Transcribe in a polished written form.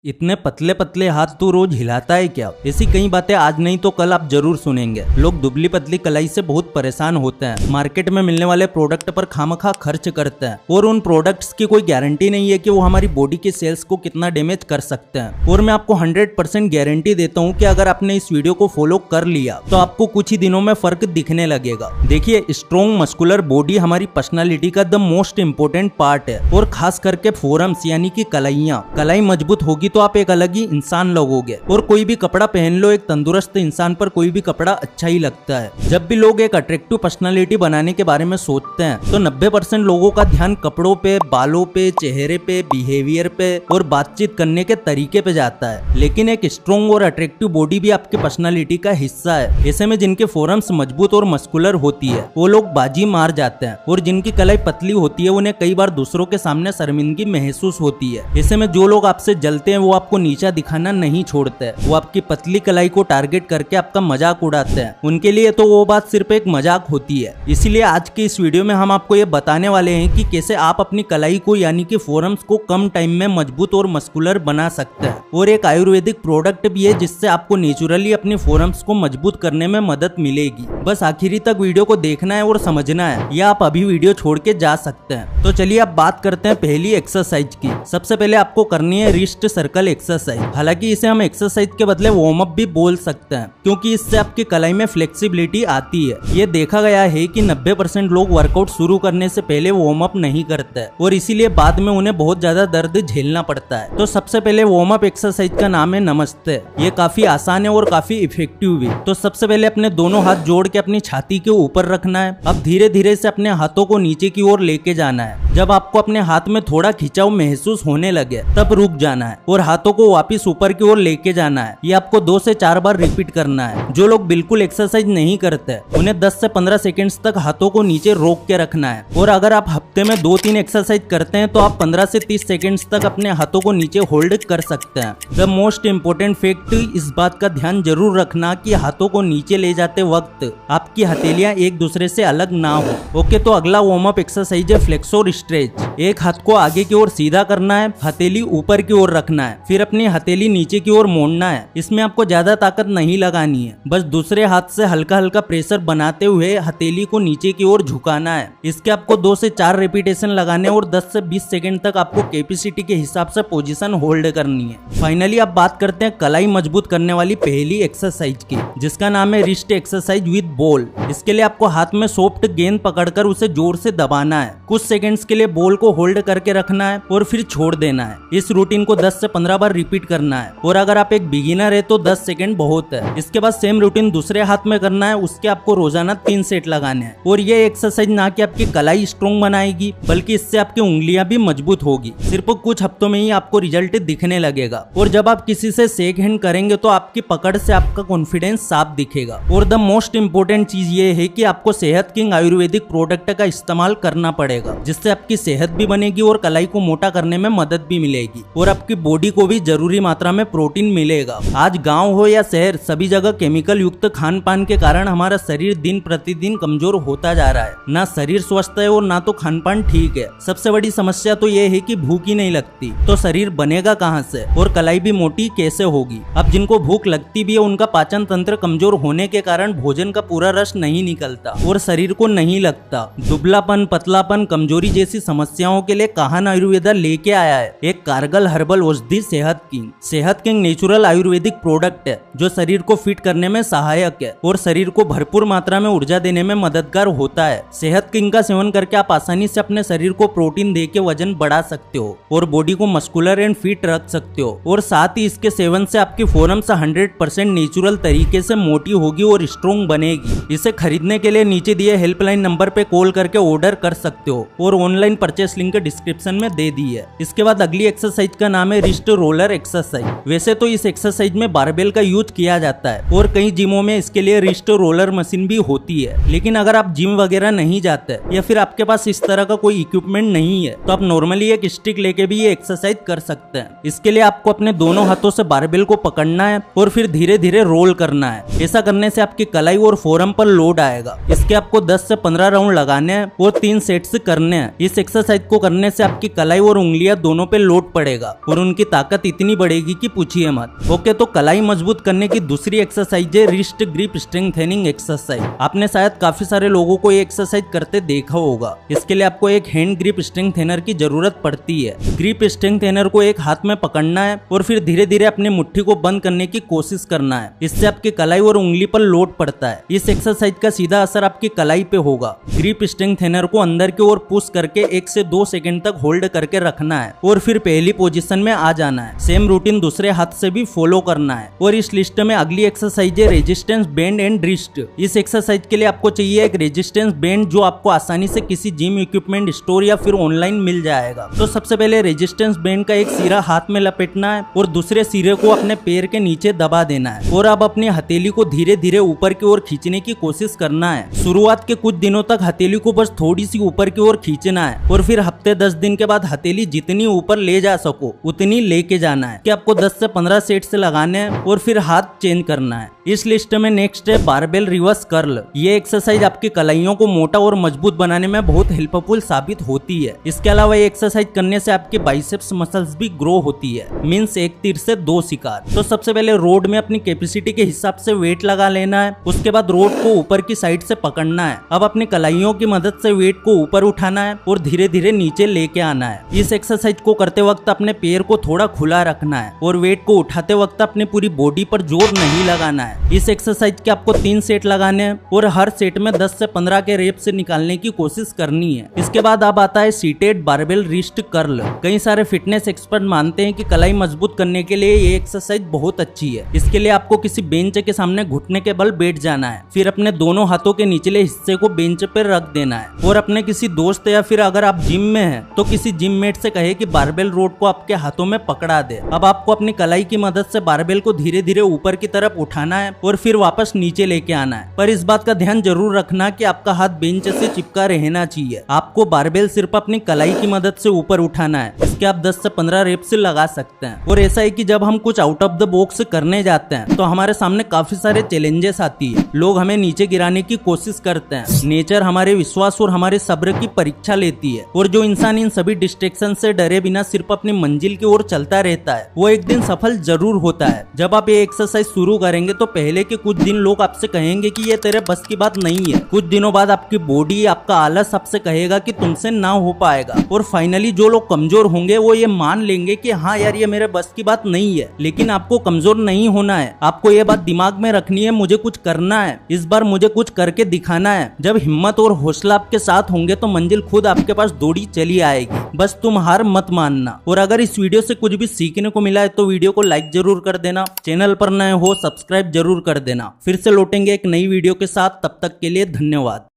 इतने पतले पतले हाथ तू रोज हिलाता है क्या? ऐसी कई बातें आज नहीं तो कल आप जरूर सुनेंगे। लोग दुबली पतली कलाई से बहुत परेशान होते हैं, मार्केट में मिलने वाले प्रोडक्ट पर खामखा खर्च करते हैं और उन प्रोडक्ट्स की कोई गारंटी नहीं है कि वो हमारी बॉडी के सेल्स को कितना डैमेज कर सकते हैं। और मैं आपको 100% गारंटी देता हूँ कि अगर आपने इस वीडियो को फॉलो कर लिया तो आपको कुछ ही दिनों में फर्क दिखने लगेगा। देखिए, स्ट्रॉन्ग मस्कुलर बॉडी हमारी पर्सनालिटी का द मोस्ट इम्पोर्टेंट पार्ट है और खास करके फोरम्स यानी कि कलाइयाँ। कलाई मजबूत होगी तो आप एक अलग ही इंसान लगोगे और कोई भी कपड़ा पहन लो, एक तंदुरुस्त इंसान पर कोई भी कपड़ा अच्छा ही लगता है। जब भी लोग एक अट्रैक्टिव पर्सनालिटी बनाने के बारे में सोचते हैं तो 90% लोगों का ध्यान कपड़ों पे, बालों पे, चेहरे पे, बिहेवियर पे और बातचीत करने के तरीके पे जाता है। लेकिन एक स्ट्रॉन्ग और अट्रैक्टिव बॉडी भी आपकी पर्सनालिटी का हिस्सा है। ऐसे में जिनके फोरम्स मजबूत और मस्कुलर होती है वो लोग बाजी मार जाते हैं और जिनकी कलाई पतली होती है उन्हें कई बार दूसरों के सामने शर्मिंदगी महसूस होती है। ऐसे में जो लोग आपसे जलते हैं वो आपको नीचा दिखाना नहीं छोड़ते, वो आपकी पतली कलाई को टारगेट करके आपका मजाक उड़ाते हैं। उनके लिए तो वो बात सिर्फ एक मजाक होती है। इसीलिए आज के इस वीडियो में हम आपको ये बताने वाले हैं कि कैसे आप अपनी कलाई को यानी कि फोरम्स को कम टाइम में मजबूत और मस्कुलर बना सकते हैं। और एक आयुर्वेदिक प्रोडक्ट भी है जिससे आपको नेचुरली अपनी फोरम्स को मजबूत करने में मदद मिलेगी। बस आखिरी तक वीडियो को देखना है और समझना है, या आप अभी वीडियो छोड़ के जा सकते हैं। तो चलिए अब बात करते हैं पहली एक्सरसाइज की। सबसे पहले आपको करनी है रिस्ट सर्कल एक्सरसाइज। हालांकि इसे हम एक्सरसाइज के बदले वार्म अप भी बोल सकते हैं क्योंकि इससे आपकी कलाई में फ्लेक्सिबिलिटी आती है। ये देखा गया है कि 90% लोग वर्कआउट शुरू करने से पहले वार्म अप नहीं करते और इसीलिए बाद में उन्हें बहुत ज्यादा दर्द झेलना पड़ता है। तो सबसे पहले वार्म अप एक्सरसाइज का नाम है नमस्ते। ये काफी आसान है और काफी इफेक्टिव भी। तो सबसे पहले अपने दोनों हाथ जोड़ के अपनी छाती के ऊपर रखना है। अब धीरे धीरे से अपने हाथों को नीचे की ओर लेके जाना है। जब आपको अपने हाथ में थोड़ा खिंचाव महसूस होने लगे तब रुक जाना है और हाथों को वापस ऊपर की ओर लेके जाना है। ये आपको 2 से 4 बार रिपीट करना है। जो लोग बिल्कुल एक्सरसाइज नहीं करते उन्हें 10 से 15 सेकेंड्स तक हाथों को नीचे रोक के रखना है। और अगर आप हफ्ते में 2-3 एक्सरसाइज करते हैं तो आप 15 से 30 सेकेंड्स तक अपने हाथों को नीचे होल्ड कर सकते हैं। द मोस्ट इम्पोर्टेंट फैक्ट, इस बात का ध्यान जरूर रखना कि हाथों को नीचे ले जाते वक्त आपकी हथेलियां एक दूसरे से अलग ना हो। ओके, तो अगला वार्म अप एक्सरसाइज है फ्लेक्स और स्ट्रेच। एक हाथ को आगे की ओर सीधा करना है, हथेली ऊपर की ओर रखना है, फिर अपनी हथेली नीचे की ओर मोड़ना है। इसमें आपको ज्यादा ताकत नहीं लगानी है, बस दूसरे हाथ से हल्का हल्का प्रेशर बनाते हुए हथेली को नीचे की ओर झुकाना है। इसके आपको 2 से 4 रिपीटेशन लगाने और 10 से 20 सेकंड तक आपको कैपेसिटी के हिसाब से पोजीशन होल्ड करनी है। फाइनली अब बात करते हैं कलाई मजबूत करने वाली पहली एक्सरसाइज की, जिसका नाम है रिस्ट एक्सरसाइज विद बॉल। इसके लिए आपको हाथ में सॉफ्ट गेंद पकड़कर उसे जोर से दबाना है। कुछ सेकंड्स के लिए बॉल को होल्ड करके रखना है और फिर छोड़ देना है। इस रूटीन को 10 से 15 बार रिपीट करना है और अगर आप एक बिगिनर है तो 10 सेकंड बहुत है। इसके बाद सेम रूटीन दूसरे हाथ में करना है। उसके आपको रोजाना 3 सेट लगाने हैं। और ये एक्सरसाइज ना कि आपकी कलाई स्ट्रॉन्ग बनाएगी बल्कि इससे आपकी उंगलियां भी मजबूत होगी। सिर्फ कुछ हफ्तों में ही आपको रिजल्ट दिखने लगेगा। और जब आप किसी से शेक हैंड करेंगे तो आपकी पकड़ से आपका कॉन्फिडेंस साफ दिखेगा। और द मोस्ट इम्पोर्टेंट चीज ये है कि आपको सेहत किंग आयुर्वेदिक प्रोडक्ट का इस्तेमाल करना पड़ेगा, जिससे आपकी सेहत भी बनेगी और कलाई को मोटा करने में मदद भी मिलेगी और आपकी बॉडी को भी जरूरी मात्रा में प्रोटीन मिलेगा। आज गांव हो या शहर, सभी जगह केमिकल युक्त खान पान के कारण हमारा शरीर दिन प्रतिदिन कमजोर होता जा रहा है। ना शरीर स्वस्थ है और ना तो खान पान ठीक है। सबसे बड़ी समस्या तो ये है कि भूख ही नहीं लगती, तो शरीर बनेगा कहाँ से और कलाई भी मोटी कैसे होगी। अब जिनको भूख लगती भी है उनका पाचन तंत्र कमजोर होने के कारण भोजन का पूरा रस नहीं निकलता और शरीर को नहीं लगता। दुबलापन, पतलापन, कमजोरी जैसी समस्याओं के लिए काहन आयुर्वेदा लेके आया है एक कारगर हर्बल औषधि सेहत किंग। सेहत किंग नेचुरल आयुर्वेदिक प्रोडक्ट है जो शरीर को फिट करने में सहायक है और शरीर को भरपूर मात्रा में ऊर्जा देने में मददगार होता है। सेहत किंग का सेवन करके आप आसानी से अपने शरीर को प्रोटीन दे के वजन बढ़ा सकते हो और बॉडी को मस्कुलर एंड फिट रख सकते हो। और साथ ही इसके सेवन से आपकी फोरम्स 100% नेचुरल तरीके से मोटी होगी और स्ट्रॉन्ग बनेगी। इसे खरीदने के लिए नीचे दिए हेल्पलाइन नंबर पे कॉल करके ऑर्डर कर सकते हो और ऑनलाइन परचेस लिंक डिस्क्रिप्शन में दे दी है। इसके बाद अगली एक्सरसाइज का नाम है रिस्ट रोलर एक्सरसाइज। वैसे तो इस एक्सरसाइज में बारबेल का यूज किया जाता है और कई जिमों में इसके लिए रिस्ट रोलर मशीन भी होती है। लेकिन अगर आप जिम वगैरह नहीं जाते या फिर आपके पास इस तरह का कोई इक्विपमेंट नहीं है तो आप नॉर्मली एक स्टिक लेके भी ये एक्सरसाइज कर सकते हैं। इसके लिए आपको अपने दोनों हाथों से बारबेल को पकड़ना है और फिर धीरे धीरे रोल करना है। ऐसा करने से आपकी कलाई और फोरम पर लोड आएगा। इसके आपको 10 से 15 राउंड लगाने हैं और 3 सेट्स करने हैं। इस एक्सरसाइज को करने से आपकी कलाई और उंगलियां दोनों पे लोड पड़ेगा और उनकी ताकत इतनी बढ़ेगी कि पूछिए मत। ओके, तो कलाई मजबूत करने की दूसरी एक्सरसाइज है रिस्ट ग्रिप स्ट्रेंथनिंग एक्सरसाइज। आपने शायद काफी सारे लोगों को ये एक्सरसाइज करते देखा होगा। इसके लिए आपको एक हैंड ग्रिप स्ट्रेंथनर की जरूरत पड़ती है। ग्रिप स्ट्रेंथनर को एक हाथ में पकड़ना है और फिर धीरे धीरे अपनी मुट्ठी को बंद करने की कोशिश करना है। इससे आपकी कलाई और उंगली पर लोड पड़ता है। इस एक्सरसाइज का सीधा असर आपकी कलाई पे होगा। ग्रिप स्ट्रेंथनर को अंदर की ओर पुश करके 1 से 2 सेकंड तक होल्ड करके रखना है और फिर पहली पोजीशन में आ जाना है। सेम रूटीन दूसरे हाथ से भी फॉलो करना है। और इस लिस्ट में अगली एक्सरसाइज है रेजिस्टेंस बैंड एंड रिस्ट। इस एक्सरसाइज के लिए आपको चाहिए एक रेजिस्टेंस बैंड जो आपको आसानी से किसी जिम इक्विपमेंट स्टोर या फिर ऑनलाइन मिल जाएगा। तो सबसे पहले रेजिस्टेंस बैंड का एक सिरा हाथ में लपेटना है और दूसरे सिरे को अपने पैर के नीचे दबा देना है और अब अपनी हथेली को धीरे धीरे ऊपर की ओर खींचने की कोशिश करना है। शुरुआत के कुछ दिनों तक हथेली को बस थोड़ी सी ऊपर की ओर खींचना है और फिर हफ्ते 10 दिन के बाद हथेली जितनी ऊपर ले जा सको उतनी लेके जाना है कि आपको 10 से 15 सेट से लगाने हैं और फिर हाथ चेंज करना है। इस लिस्ट में नेक्स्ट है बारबेल रिवर्स कर्ल। ये एक्सरसाइज आपकी कलाइयों को मोटा और मजबूत बनाने में बहुत हेल्पफुल साबित होती है। इसके अलावा ये एक्सरसाइज करने से आपके बाइसेप्स मसल्स भी ग्रो होती है। मींस एक तीर से 2 शिकार। तो सबसे पहले रोड में अपनी कैपेसिटी के हिसाब से वेट लगा लेना है। उसके बाद रोड को ऊपर की साइड से पकड़ना है। अब अपनी कलाइयों की मदद से वेट को ऊपर उठाना है और धीरे धीरे नीचे लेके आना है। इस एक्सरसाइज को करते वक्त अपने पैर को थोड़ा खुला रखना है और वेट को उठाते वक्त अपनी पूरी बॉडी पर जोर नहीं लगाना है। इस एक्सरसाइज के आपको 3 सेट लगाने हैं और हर सेट में 10 से 15 के रेप से निकालने की कोशिश करनी है। इसके बाद अब आता है सीटेड बारबेल रिस्ट कर्ल। कई सारे फिटनेस एक्सपर्ट मानते हैं कि कलाई मजबूत करने के लिए ये एक्सरसाइज बहुत अच्छी है। इसके लिए आपको किसी बेंच के सामने घुटने के बल बैठ जाना है, फिर अपने दोनों हाथों के निचले हिस्से को बेंच पर रख देना है और अपने किसी दोस्त या फिर अगर आप जिम में हैं तो किसी जिम मेट से कहे कि बारबेल रोड को आपके हाथों में पकड़ा दे। अब आपको अपनी कलाई की मदद से बारबेल को धीरे धीरे ऊपर की तरफ उठाना है और फिर वापस नीचे लेके आना है। पर इस बात का ध्यान जरूर रखना कि आपका हाथ बेंच से चिपका रहना चाहिए। आपको बारबेल सिर्फ अपनी कलाई की मदद से ऊपर उठाना है। इसके आप 10 से 15 रेप्स लगा सकते हैं। और ऐसा है कि जब हम कुछ आउट ऑफ द बॉक्स करने जाते हैं तो हमारे सामने काफी सारे चैलेंजेस आती है। लोग हमें नीचे गिराने की कोशिश करते हैं। नेचर हमारे विश्वास और हमारे सब्र की परीक्षा लेती है और जो इंसान इन सभी डिस्ट्रैक्शन से डरे बिना सिर्फ अपनी मंजिल की ओर चलता रहता है वो एक दिन सफल जरूर होता है। जब आप ये एक्सरसाइज शुरू करेंगे तो पहले के कुछ दिन लोग आपसे कहेंगे कि ये तेरे बस की बात नहीं है। कुछ दिनों बाद आपकी बॉडी, आपका आलस आपसे कहेगा कि तुमसे ना हो पाएगा और फाइनली जो लोग कमजोर होंगे वो ये मान लेंगे कि हाँ यार ये मेरे बस की बात नहीं है। लेकिन आपको कमजोर नहीं होना है। आपको ये बात दिमाग में रखनी है, मुझे कुछ करना है, इस बार मुझे कुछ करके दिखाना है। जब हिम्मत और हौसला आपके साथ होंगे तो मंजिल खुद आपके पास दौड़ी चली आएगी। बस तुम हार मत मानना। और अगर इस वीडियो से कुछ भी सीखने को मिला है तो वीडियो को लाइक जरूर कर देना। चैनल पर नए हो सब्सक्राइब जरूर कर देना। फिर से लौटेंगे एक नई वीडियो के साथ, तब तक के लिए धन्यवाद।